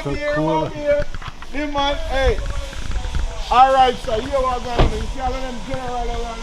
So cool. The man, hey. Alright, so you know what I'm going to do. See all of them general around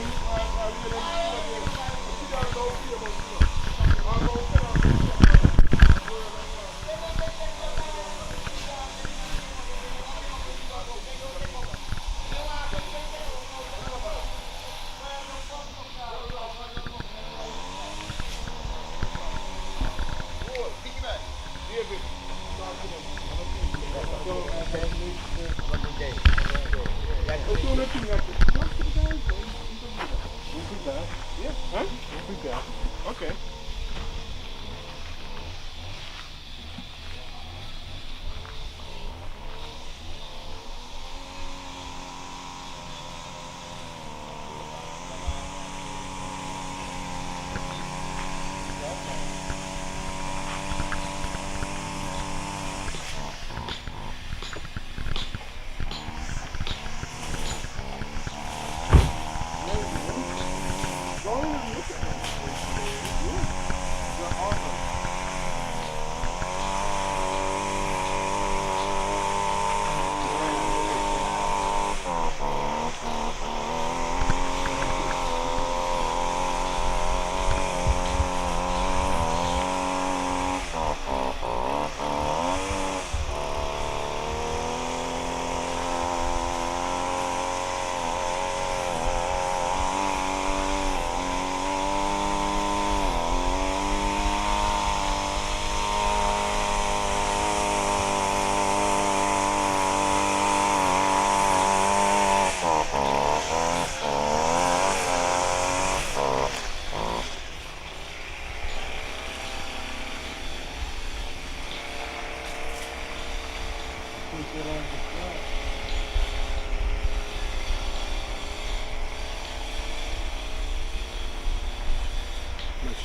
Okay.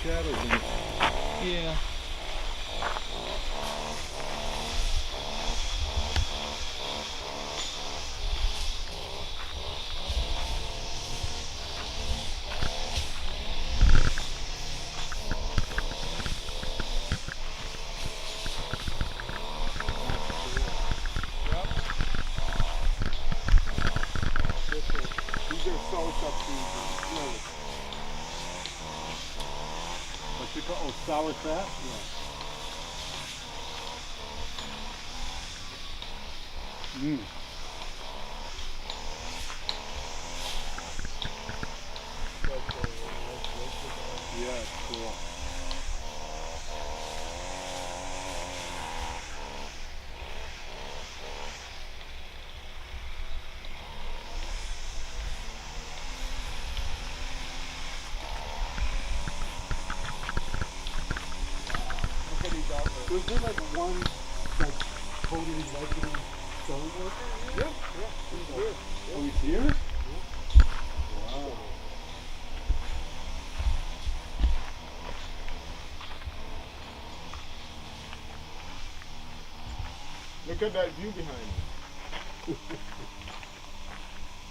Shadows in it. Yeah. These are salsa seeds. What's it called? Oh, sauerkraut? Yeah. Yeah, it's cool. Was there like one like totally legend stone worker? Yeah. He's here. Oh, he's here? Wow. Look at that view behind me.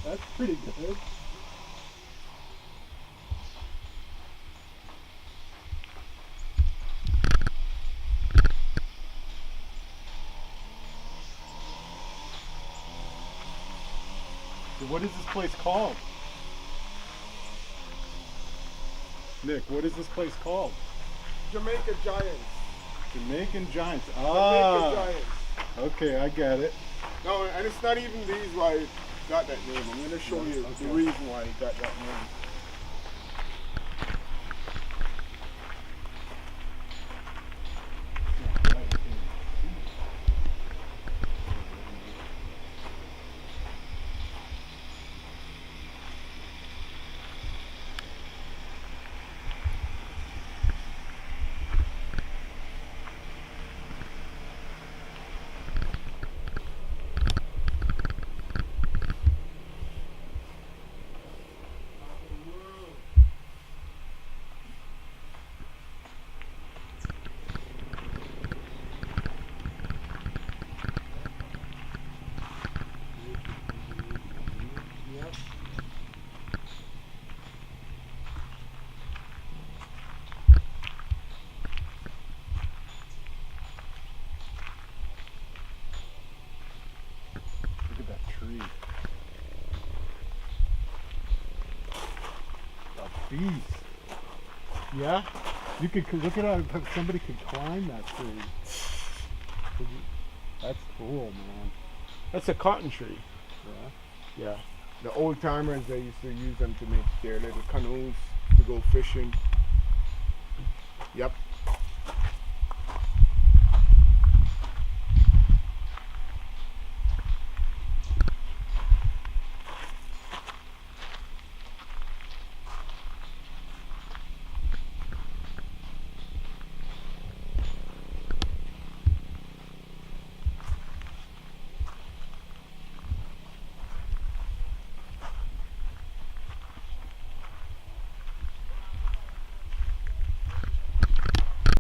That's pretty good. So what is this place called? Nick, what is this place called? Jamaica Giants. Jamaican Giants. Jamaica Ah, Giants. okay, I get it. No, and it's not even these why it got that name. I'm going to show you the reason why it got that name. tree. A beast. Yeah? You could look at how somebody could climb that tree. That's cool, man. That's a cotton tree. Yeah. Yeah. The old timers, they used to use them to make their little canoes to go fishing. Yep.